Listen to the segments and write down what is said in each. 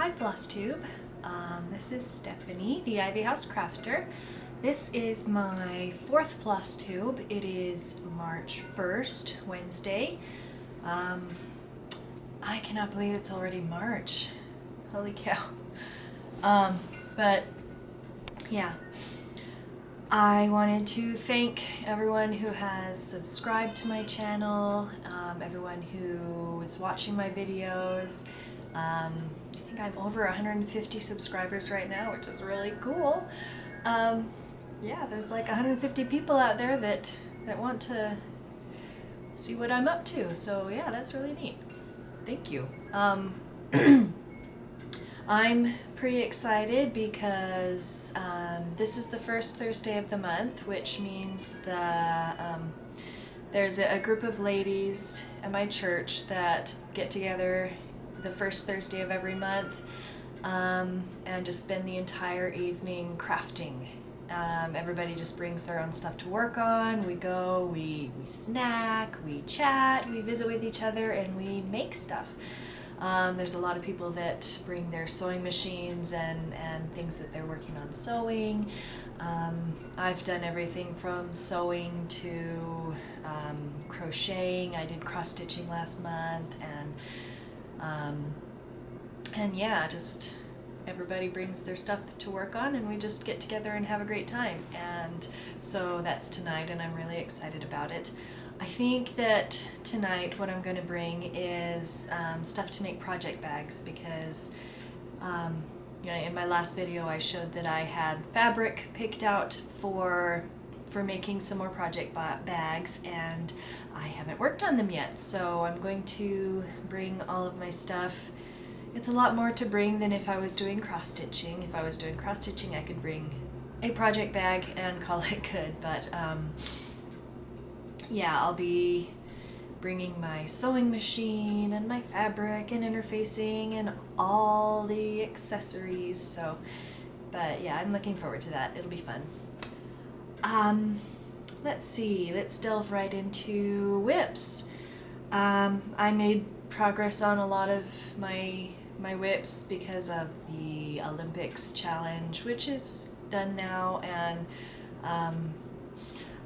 Hi Flosstube, this is Stephanie, the Ivy House Crafter. This is my fourth Flosstube. It is March 1st, Wednesday. I cannot believe it's already March. Holy cow. But yeah, I wanted to thank everyone who has subscribed to my channel, everyone who is watching my videos. I think I'm over 150 subscribers right now, which is really cool. Yeah, there's like 150 people out there that want to see what I'm up to. So yeah, that's really neat. Thank you. I'm pretty excited because this is the first Thursday of the month, which means there's a group of ladies at my church that get together the first Thursday of every month and just spend the entire evening crafting. Everybody just brings their own stuff to work on. We go, we snack, we chat, we visit with each other, and we make stuff. There's a lot of people that bring their sewing machines and things that they're working on sewing. I've done everything from sewing to crocheting. I did cross-stitching last month, and yeah, just everybody brings their stuff to work on, and we just get together and have a great time. And so that's tonight, and I'm really excited about it. I think that tonight what I'm going to bring is stuff to make project bags, because you know, in my last video I showed that I had fabric picked out for making some more project bags, and I haven't worked on them yet. So I'm going to bring all of my stuff. It's a lot more to bring than if I was doing cross-stitching. If I was doing cross-stitching, I could bring a project bag and call it good, but yeah, I'll be bringing my sewing machine and my fabric and interfacing and all the accessories. So, but yeah, I'm looking forward to that. It'll be fun. Let's see, let's delve right into whips. I made progress on a lot of my whips because of the Olympics challenge, which is done now, and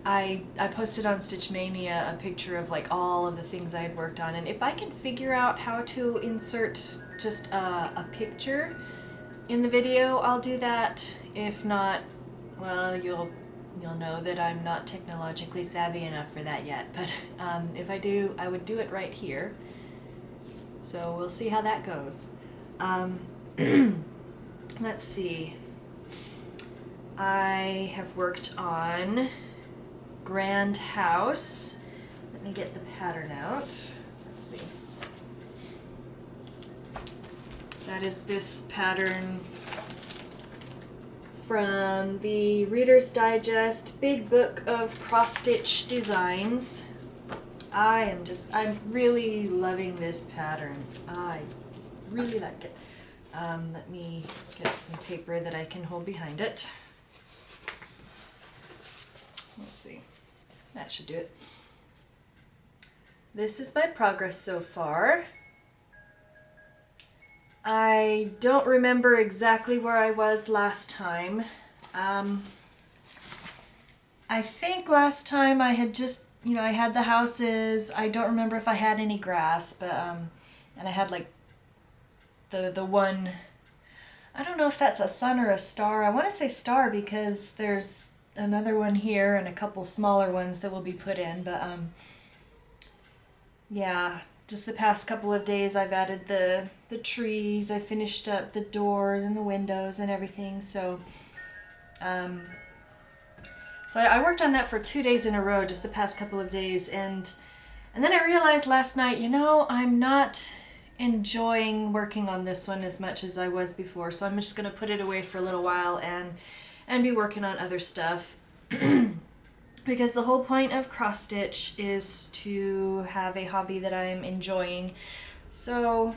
I posted on Stitch Mania a picture of like all of the things I had worked on, and if I can figure out how to insert just a picture in the video, I'll do that. If not, well, you'll know that I'm not technologically savvy enough for that yet, but if I do, I would do it right here. So we'll see how that goes. Let's see. I have worked on Grand House. Let me get the pattern out. Let's see. That is this pattern from the Reader's Digest Big Book of Cross-Stitch Designs. I'm really loving this pattern. I really like it. Let me get some paper that I can hold behind it. Let's see. That should do it. This is my progress so far. I don't remember exactly where I was last time. I think last time I had just, you know, I had the houses. I don't remember if I had any grass, but and I had like the one, I don't know if that's a sun or a star. I want to say star because there's another one here and a couple smaller ones that will be put in, but yeah, just the past couple of days I've added the trees. I finished up the doors and the windows and everything, so so I worked on that for 2 days in a row, just the past couple of days, and then I realized last night, you know, I'm not enjoying working on this one as much as I was before, so I'm just going to put it away for a little while and be working on other stuff. Because the whole point of cross stitch is to have a hobby that I'm enjoying. So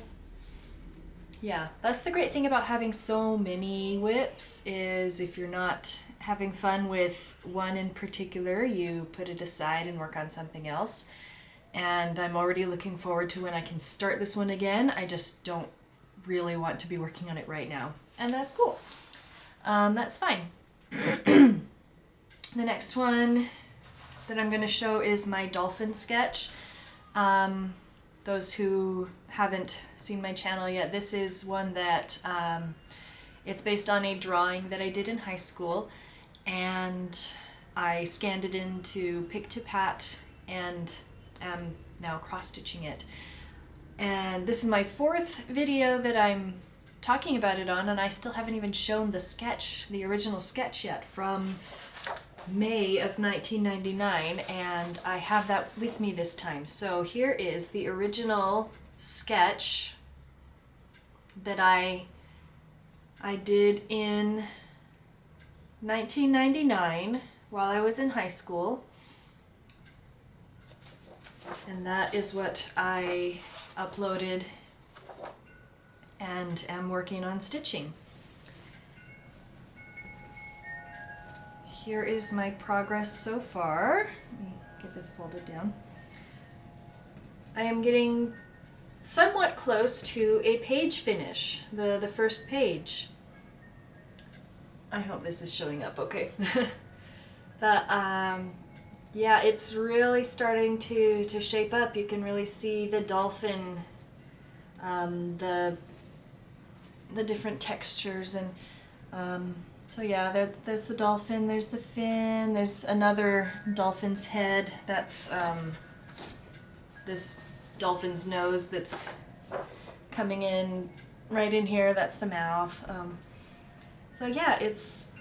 yeah, that's the great thing about having so many whips, is if you're not having fun with one in particular, you put it aside and work on something else. And I'm already looking forward to when I can start this one again. I just don't really want to be working on it right now, and that's cool. That's fine. The next one that I'm going to show is my dolphin sketch. Those who haven't seen my channel yet, this is one that it's based on a drawing that I did in high school, and I scanned it into Pick-to-Pat and am now cross-stitching it. And this is my 4th video that I'm talking about it on, and I still haven't even shown the sketch, the original sketch yet from May of 1999, and I have that with me this time. So here is the original sketch that I did in 1999 while I was in high school, and that is what I uploaded and am working on stitching. Here is my progress so far. Let me get this folded down. I am getting somewhat close to a page finish, the first page. I hope this is showing up okay. But yeah, it's really starting to shape up. You can really see the dolphin, the different textures, and so yeah, there's the dolphin, there's the fin, there's another dolphin's head. That's this dolphin's nose that's coming in right in here. That's the mouth. So yeah, it's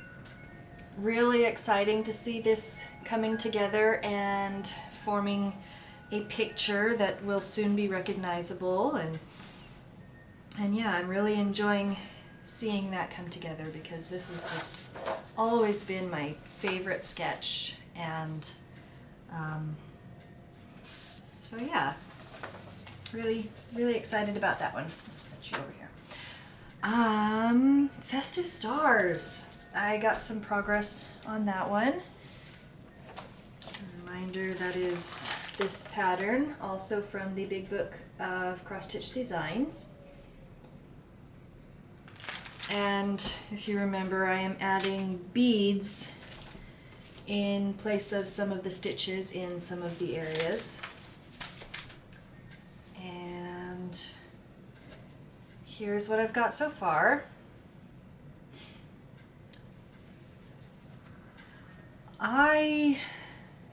really exciting to see this coming together and forming a picture that will soon be recognizable, and yeah, I'm really enjoying seeing that come together, because this has just always been my favorite sketch, and so yeah, really excited about that one. Let's set you over here. Festive Stars. I got some progress on that one. A reminder, that is this pattern, also from the Big Book of Cross Stitch Designs. And if you remember, I am adding beads in place of some of the stitches in some of the areas. And here's what I've got so far. I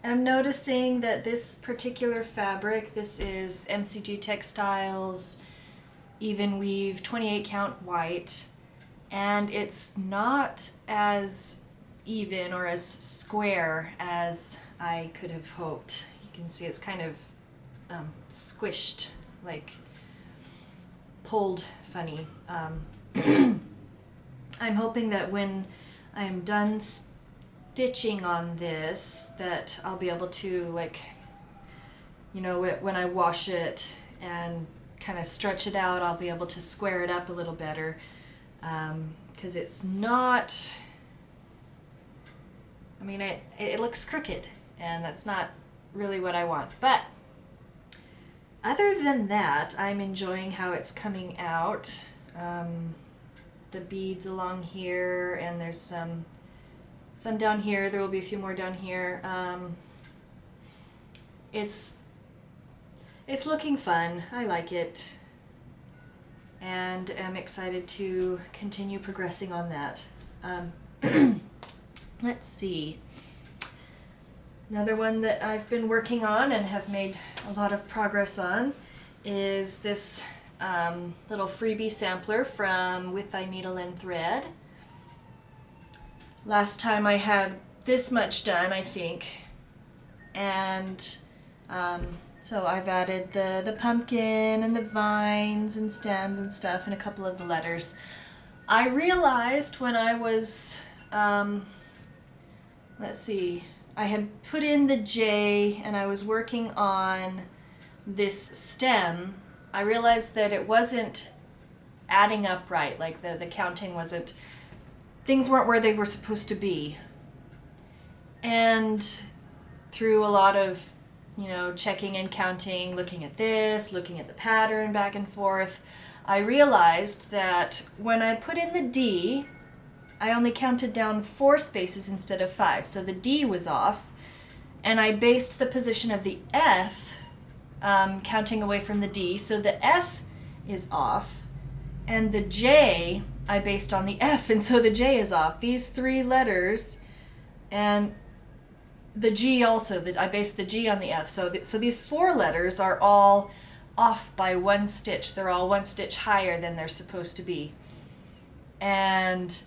am noticing that this particular fabric, this is MCG Textiles Even Weave 28 count white, and it's not as even or as square as I could have hoped. You can see it's kind of squished, like pulled funny. I'm hoping that when I'm done stitching on this, that I'll be able to, like, you know, when I wash it and kind of stretch it out, I'll be able to square it up a little better, because it's not, I mean, it looks crooked, and that's not really what I want. But other than that, I'm enjoying how it's coming out. The beads along here, and there's some down here. There will be a few more down here. It's looking fun. I like it, and am excited to continue progressing on that. Let's see. Another one that I've been working on and have made a lot of progress on is this little freebie sampler from With Thy Needle and Thread. Last time I had this much done, I think, and so I've added the pumpkin and the vines and stems and stuff, and a couple of the letters. I realized when I was, let's see, I had put in the J and I was working on this stem, I realized that it wasn't adding up right, like the counting wasn't, things weren't where they were supposed to be. And through a lot of, you know, checking and counting, looking at this, looking at the pattern back and forth, I realized that when I put in the D, I only counted down 4 spaces instead of 5, so the D was off, and I based the position of the F counting away from the D, so the F is off, and the J I based on the F, and so the J is off. These 3 letters, and the G also, that I based the G on the F, so these 4 letters are all off by 1 stitch. They're all 1 stitch higher than they're supposed to be. And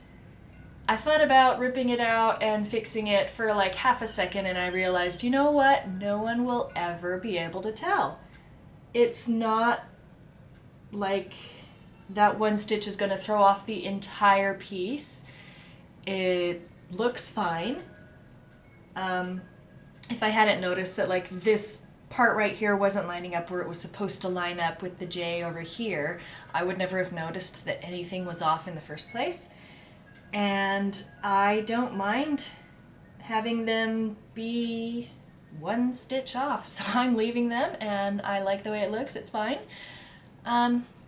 I thought about ripping it out and fixing it for like half a second, and I realized, you know what? No one will ever be able to tell. It's not like that 1 stitch is going to throw off the entire piece. It looks fine. If I hadn't noticed that like this part right here wasn't lining up where it was supposed to line up with the J over here, I would never have noticed that anything was off in the first place. And I don't mind having them be 1 stitch off, so I'm leaving them, and I like the way it looks. It's fine.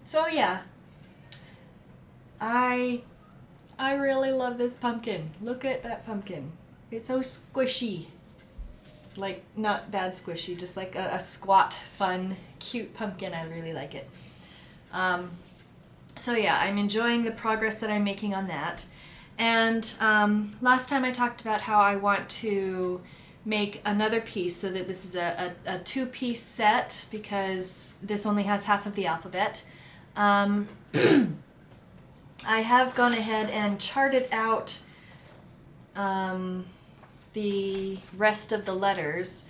So yeah, I really love this pumpkin. Look at that pumpkin. It's so squishy. Like, not bad squishy, just like a squat, fun, cute pumpkin. I really like it. So yeah, I'm enjoying the progress that I'm making on that. And last time I talked about how I want to make another piece, so that this is a 2-piece set, because this only has half of the alphabet. I have gone ahead and charted out the rest of the letters.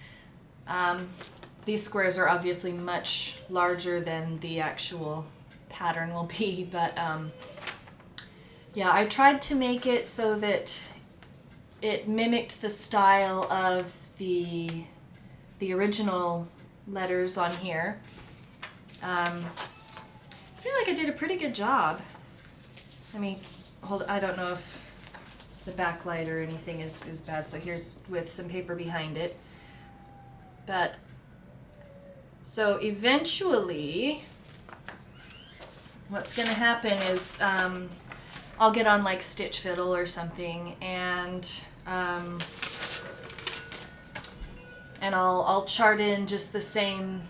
These squares are obviously much larger than the actual pattern will be, but yeah, I tried to make it so that it mimicked the style of the original letters on here. I feel like I did a pretty good job. I mean, I don't know if the backlight or anything is bad, so here's with some paper behind it. But, so eventually, what's gonna happen is, I'll get on like Stitch Fiddle or something, and I'll chart in just the same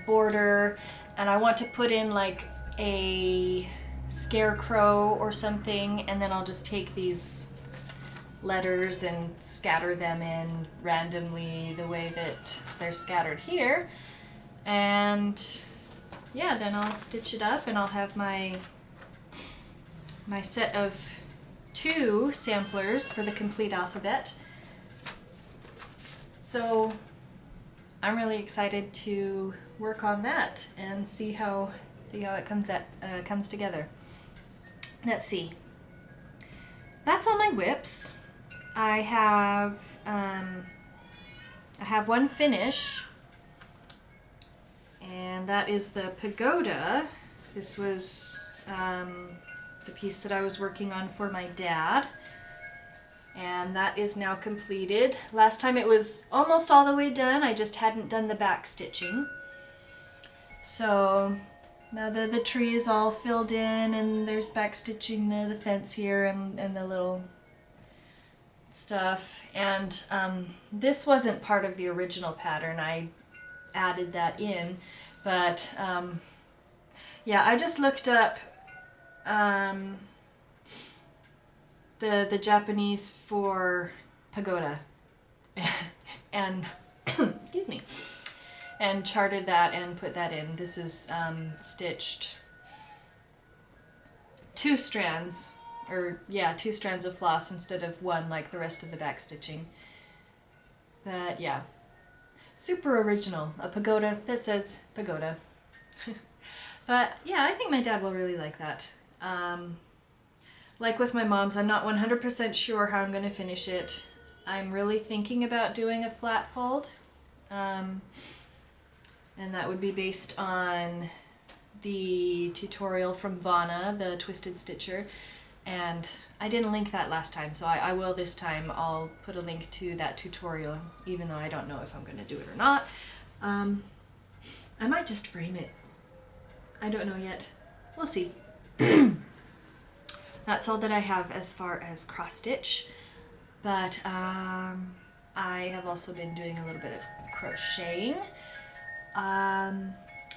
border, and I want to put in like a scarecrow or something, and then I'll just take these letters and scatter them in randomly the way that they're scattered here, and yeah, then I'll stitch it up, and I'll have my set of 2 samplers for the complete alphabet. So I'm really excited to work on that and see how it comes together. Let's see. That's all my whips. I have 1 finish, and that is the pagoda. This was the piece that I was working on for my dad, and that is now completed. Last time it was almost all the way done, I just hadn't done the back stitching. So now the tree is all filled in, and there's back stitching the fence here and the little stuff. And this wasn't part of the original pattern. I added that in, but yeah, I just looked up the Japanese for pagoda and excuse me, and charted that and put that in. This is stitched 2 strands, or yeah, 2 strands of floss instead of 1 like the rest of the back stitching. But yeah, super original. A pagoda that says pagoda. But yeah, I think my dad will really like that. Like with my mom's, I'm not 100% sure how I'm going to finish it. I'm really thinking about doing a flat fold, and that would be based on the tutorial from Vana, the Twisted Stitcher, and I didn't link that last time, so I will this time. I'll put a link to that tutorial, even though I don't know if I'm going to do it or not. I might just frame it. I don't know yet. We'll see. That's all that I have as far as cross stitch, but I have also been doing a little bit of crocheting.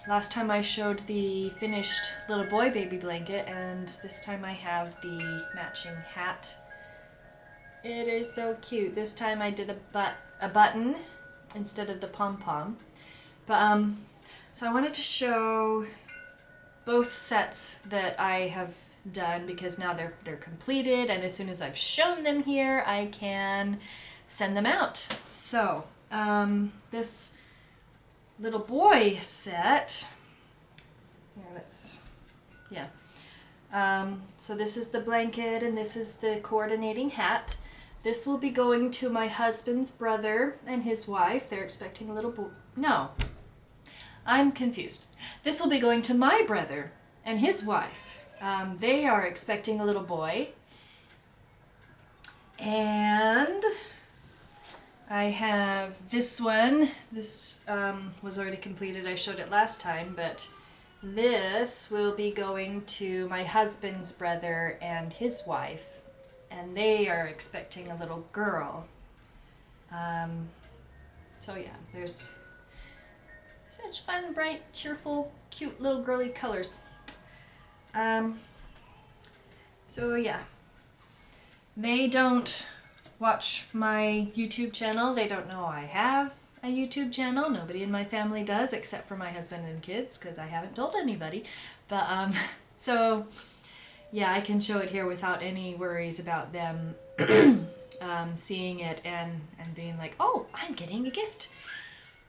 Last time I showed the finished little boy baby blanket, and this time I have the matching hat. It is so cute. This time I did a button instead of the pom-pom. But so I wanted to show both sets that I have done because now they're completed, and as soon as I've shown them here, I can send them out. So this little boy set, so this is the blanket and this is the coordinating hat. This will be going to my husband's brother and his wife. They're expecting a little boy. No, I'm confused. This will be going to my brother and his wife. They are expecting a little boy. And I have this one. This was already completed. I showed it last time, but this will be going to my husband's brother and his wife, and they are expecting a little girl. So yeah, there's such fun, bright, cheerful, cute little girly colors. So yeah, they don't watch my YouTube channel. They don't know I have a YouTube channel. Nobody in my family does except for my husband and kids because I haven't told anybody. But so yeah, I can show it here without any worries about them seeing it and being like, oh, I'm getting a gift.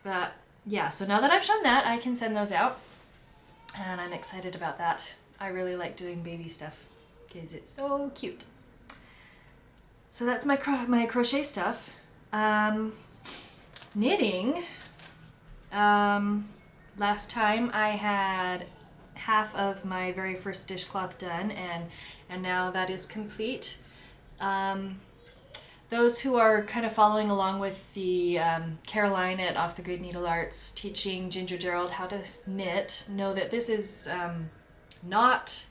But yeah, so now that I've shown that, I can send those out, and I'm excited about that. I really like doing baby stuff because it's so cute. So that's my crochet stuff. Knitting. Last time I had half of my very first dishcloth done, and now that is complete. Those who are kind of following along with the Caroline at Off the Grid Needle Arts teaching Ginger Gerald how to knit know that this is not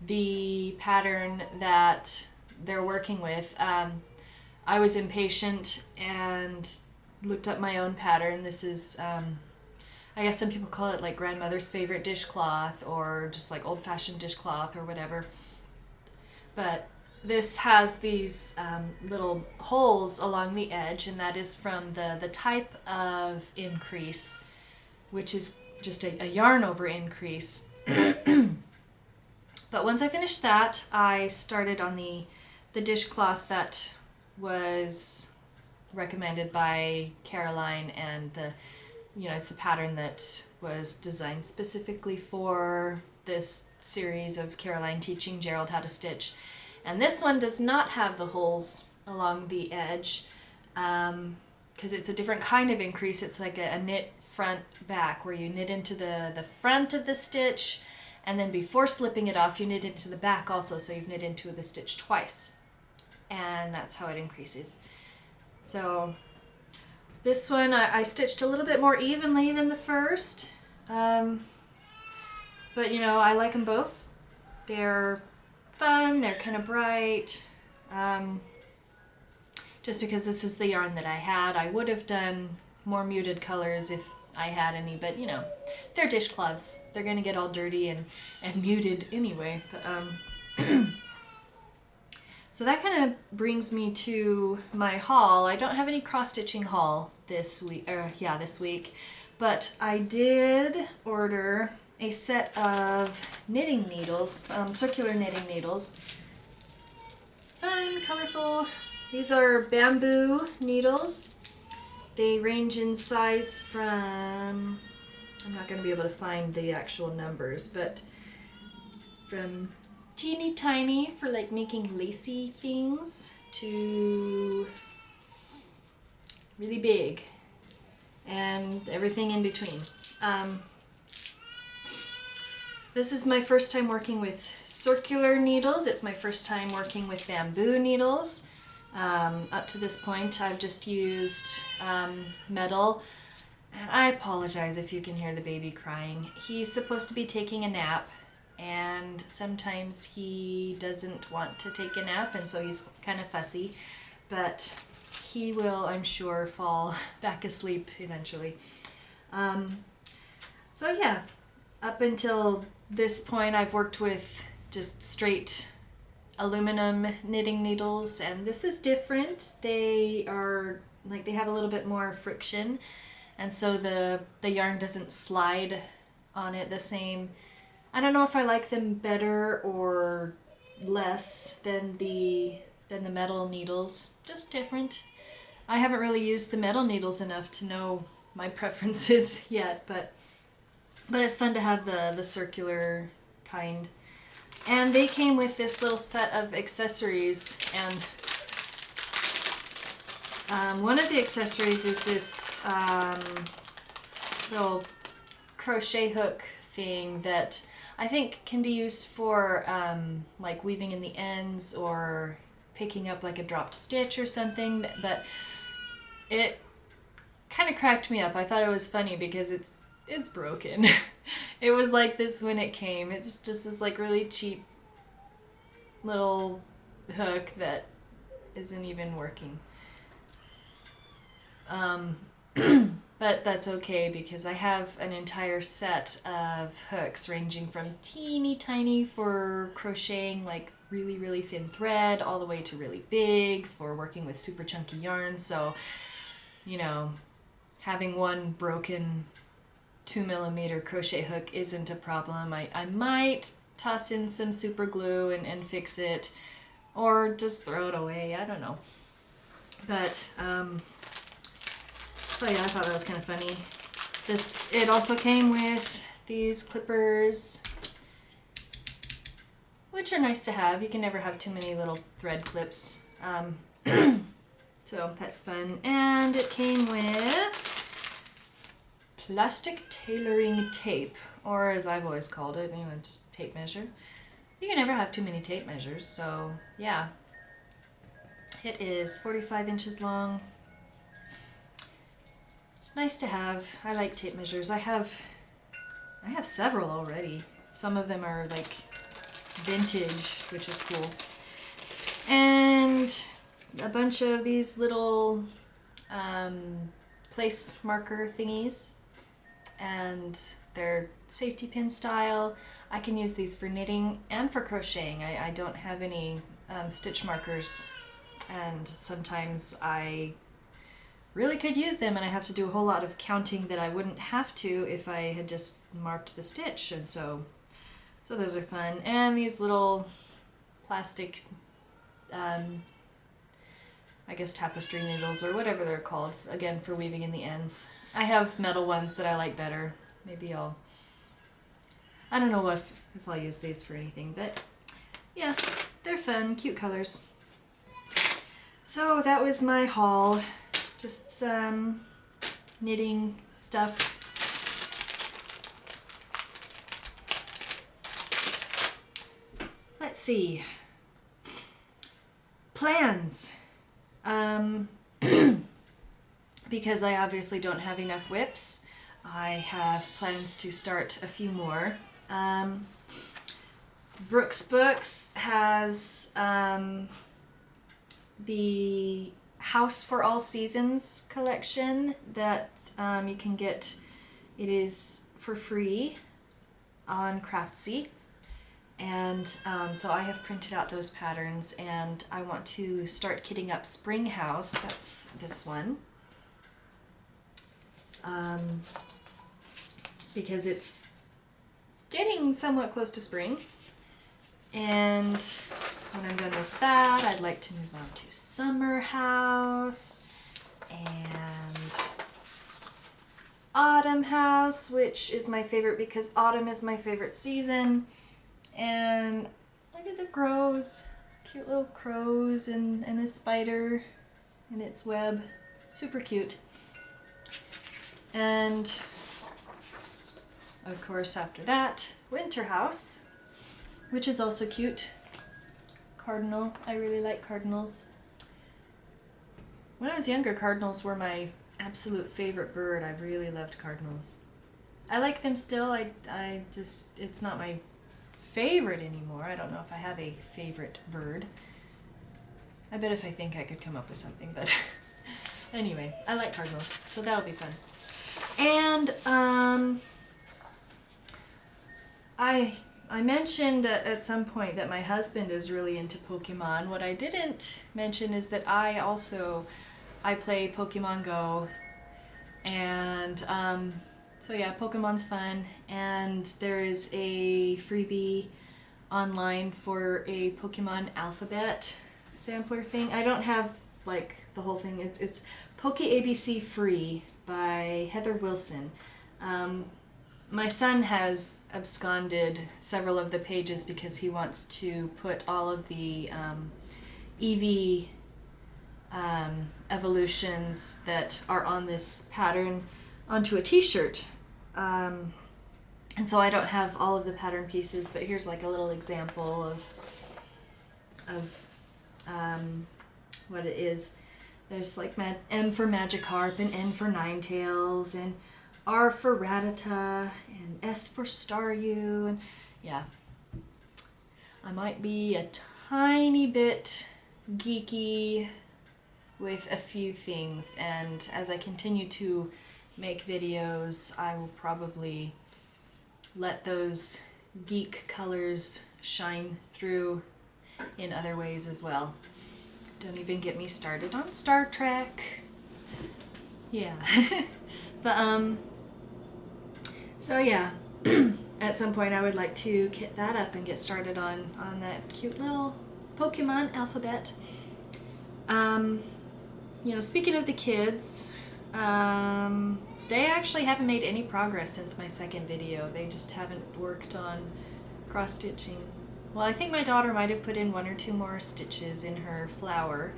the pattern that they're working with. I was impatient and looked up my own pattern. This is, I guess some people call it like grandmother's favorite dishcloth or just like old-fashioned dishcloth or whatever. But this has these little holes along the edge, and that is from the type of increase, which is just a yarn over increase. But once I finished that, I started on the dishcloth that was recommended by Caroline, and it's the pattern that was designed specifically for this series of Caroline teaching Gerald how to stitch. And this one does not have the holes along the edge because it's a different kind of increase. It's like a knit front back, where you knit into the front of the stitch, and then before slipping it off you knit into the back also, so you've knit into the stitch twice, and that's how it increases. So this one I stitched a little bit more evenly than the first, but I like them both. They're fun, they're kind of bright. Just because this is the yarn that I had, I would have done more muted colors if I had any, but they're dishcloths. They're gonna get all dirty and muted anyway. But, so that kind of brings me to my haul. I don't have any cross-stitching haul this week, but I did order a set of knitting needles, circular knitting needles. Fun, colorful. These are bamboo needles. They range in size from, I'm not going to be able to find the actual numbers, but from teeny tiny for like making lacy things to really big and everything in between. This is my first time working with circular needles. It's my first time working with bamboo needles. Up to this point I've just used metal. And I apologize if you can hear the baby crying. He's supposed to be taking a nap, and sometimes he doesn't want to take a nap, and so he's kind of fussy. But he will, I'm sure, fall back asleep eventually. So yeah, up until this point I've worked with just straight aluminum knitting needles, and this is different. They are like, they have a little bit more friction, and so the yarn doesn't slide on it the same. I don't know if I like them better or less than the metal needles, just different. I haven't really used the metal needles enough to know my preferences yet, but it's fun to have the circular kind. And they came with this little set of accessories, and one of the accessories is this little crochet hook thing that I think can be used for like weaving in the ends or picking up like a dropped stitch or something, but it kind of cracked me up. I thought it was funny because it's broken. It was like this when it came. It's just this like really cheap little hook that isn't even working. But that's okay because I have an entire set of hooks ranging from teeny tiny for crocheting like really, really thin thread all the way to really big for working with super chunky yarn. So, you know, having one broken 2mm crochet hook isn't a problem. I might toss in some super glue and fix it, or just throw it away. I don't know. But so yeah, I thought that was kind of funny. It also came with these clippers, which are nice to have. You can never have too many little thread clips. So that's fun. And it came with plastic tailoring tape, or as I've always called it, just tape measure. You can never have too many tape measures, so yeah. It is 45 inches long. Nice to have. I like tape measures. I have several already. Some of them are like vintage, which is cool. And a bunch of these little place marker thingies, and they're safety pin style. I can use these for knitting and for crocheting. I don't have any stitch markers, and sometimes I really could use them, and I have to do a whole lot of counting that I wouldn't have to if I had just marked the stitch, and so those are fun. And these little plastic I guess tapestry needles or whatever they're called, again for weaving in the ends. I have metal ones that I like better. Maybe I don't know if I'll use these for anything, but yeah, they're fun, cute colors. So that was my haul. Just some knitting stuff. Let's see. Plans. Because I obviously don't have enough whips, I have plans to start a few more. Brooks Books has the House for All Seasons collection that you can get. It is for free on Craftsy. And so I have printed out those patterns, and I want to start kitting up Spring House. That's this one. Because it's getting somewhat close to spring. And when I'm done with that, I'd like to move on to Summer House and Autumn House, which is my favorite because autumn is my favorite season. And look at the crows. Cute little crows and a spider in its web. Super cute. And of course after that, Winter House, which is also cute. Cardinal. I really like cardinals. When I was younger, cardinals were my absolute favorite bird. I really loved cardinals. I like them still. I just, it's not my favorite anymore. I don't know if I have a favorite bird. I bet if I think I could come up with something, but anyway, I like cardinals, so that'll be fun. And I mentioned at some point that my husband is really into Pokemon. What I didn't mention is that I play Pokemon Go, and so yeah, Pokemon's fun, and there is a freebie online for a Pokemon alphabet sampler thing. I don't have like the whole thing. It's Poke ABC Free by Heather Wilson. My son has absconded several of the pages because he wants to put all of the Eevee evolutions that are on this pattern onto a t-shirt. And so I don't have all of the pattern pieces, but here's like a little example of what it is. There's like M for Magikarp and N for Ninetales and R for Rattata and S for Staryu, and yeah. I might be a tiny bit geeky with a few things, and as I continue to make videos, I will probably let those geek colors shine through in other ways as well. Don't even get me started on Star Trek. Yeah. But so yeah, at some point I would like to kit that up and get started on that cute little Pokemon alphabet. You know, speaking of the kids, they actually haven't made any progress since my second video. They just haven't worked on cross-stitching. Well, I think my daughter might have put in 1 or 2 more stitches in her flower.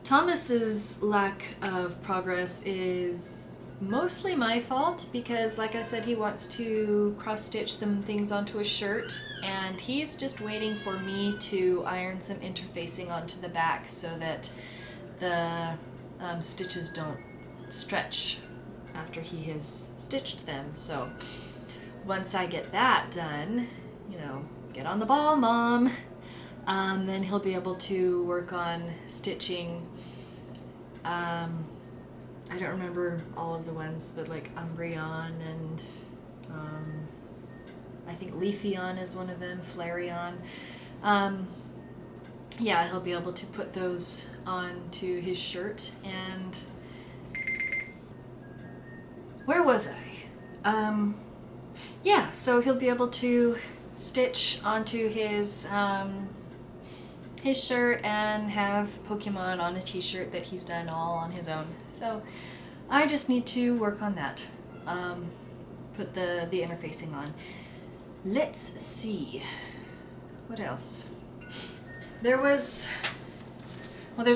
Thomas's lack of progress is mostly my fault because, like I said, he wants to cross-stitch some things onto a shirt, and he's just waiting for me to iron some interfacing onto the back so that the stitches don't stretch after he has stitched them. So once I get that done, you know, get on the ball, Mom, then he'll be able to work on stitching. I don't remember all of the ones, but like Umbreon and I think Leafeon is one of them, Flareon. Yeah, he'll be able to put those onto his shirt. And where was I? Yeah, so he'll be able to stitch onto his shirt and have Pokemon on a t-shirt that he's done all on his own. So I just need to work on that. Put the interfacing on. Let's see. What else? There's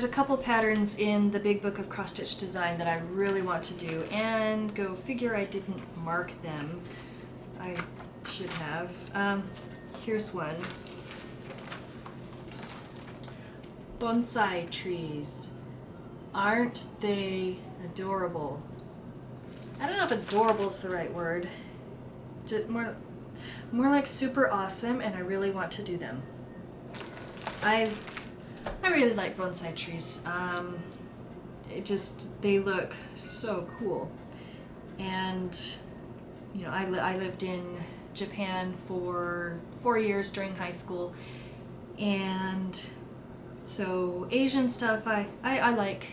a couple patterns in the Big Book of Cross Stitch Design that I really want to do, and go figure I didn't mark them. I should have. Here's one. Bonsai trees. Aren't they adorable? I don't know if adorable is the right word. Just more like super awesome, and I really want to do them. I really like bonsai trees. They look so cool. And you know, I lived in Japan for 4 years during high school, and so Asian stuff I like.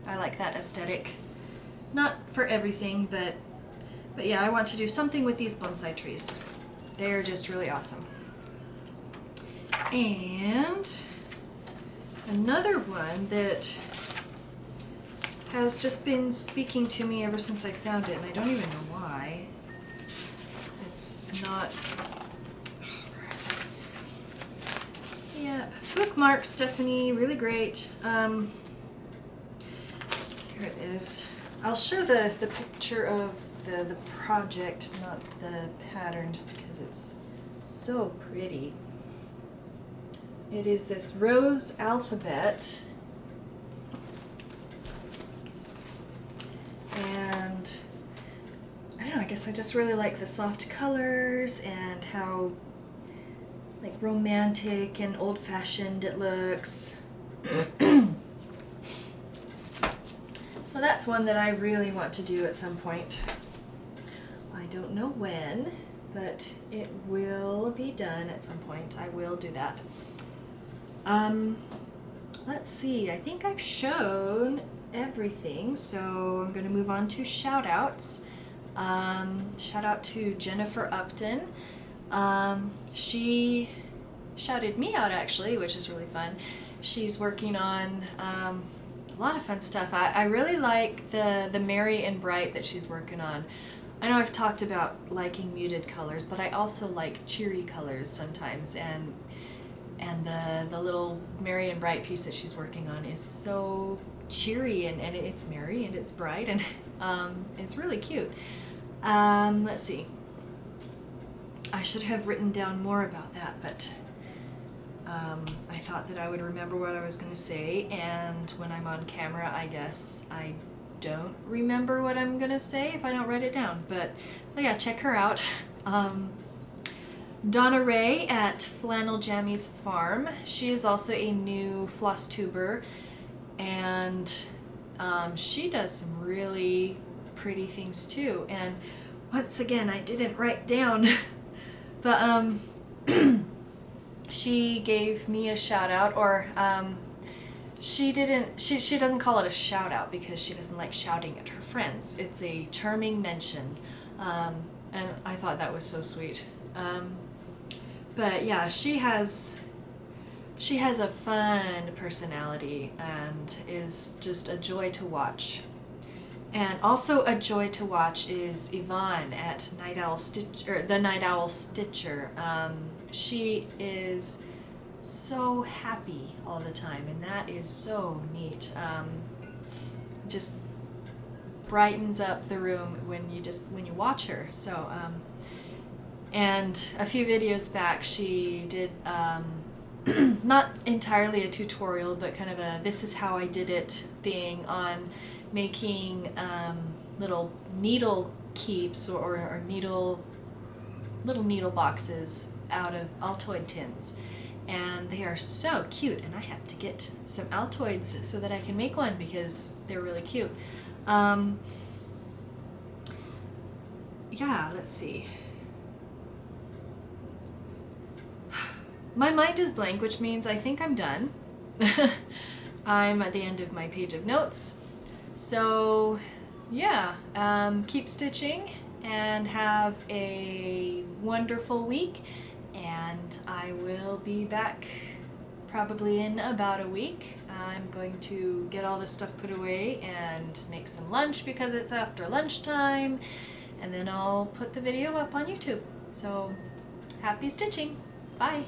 I like that aesthetic. Not for everything, but yeah, I want to do something with these bonsai trees. They're just really awesome. And another one that has just been speaking to me ever since I found it, and I don't even know why. It's not... Where is it? Yeah, bookmark, Stephanie, really great. Here it is. I'll show the picture of the project, not the patterns, because it's so pretty. It is this rose alphabet, nice. I just really like the soft colors and how like romantic and old-fashioned it looks. So that's one that I really want to do at some point. I don't know when, but it will be done at some point. I will do that. Let's see, I think I've shown everything, so I'm going to move on to shout outs. Shout out to Jennifer Upton. She shouted me out actually, which is really fun. She's working on a lot of fun stuff. I really like the merry and bright that she's working on. I know I've talked about liking muted colors, but I also like cheery colors sometimes, and the little merry and bright piece that she's working on is so cheery, and it's merry and it's bright, and it's really cute. Let's see. I should have written down more about that, but I thought that I would remember what I was going to say, and when I'm on camera, I guess I don't remember what I'm going to say if I don't write it down. But, so yeah, check her out. Donna Ray at Flannel Jammy's Farm. She is also a new Flosstuber, and she does some really pretty things too. And once again, I didn't write down, but she gave me a shout out, or she doesn't call it a shout out because she doesn't like shouting at her friends. It's a charming mention, and I thought that was so sweet. But yeah, she has a fun personality and is just a joy to watch. And also a joy to watch is Yvonne at the Night Owl Stitcher. She is so happy all the time, and that is so neat. Just brightens up the room when you watch her. So, and a few videos back, she did not entirely a tutorial, but kind of a "this is how I did it" thing on making little needle keeps or little needle boxes out of Altoid tins, and they are so cute, and I have to get some Altoids so that I can make one because they're really cute. Yeah, let's see. My mind is blank, which means I think I'm done. I'm at the end of my page of notes. So yeah, keep stitching and have a wonderful week, and I will be back probably in about a week. I'm going to get all this stuff put away and make some lunch because it's after lunchtime, and then I'll put the video up on YouTube. So happy stitching! Bye!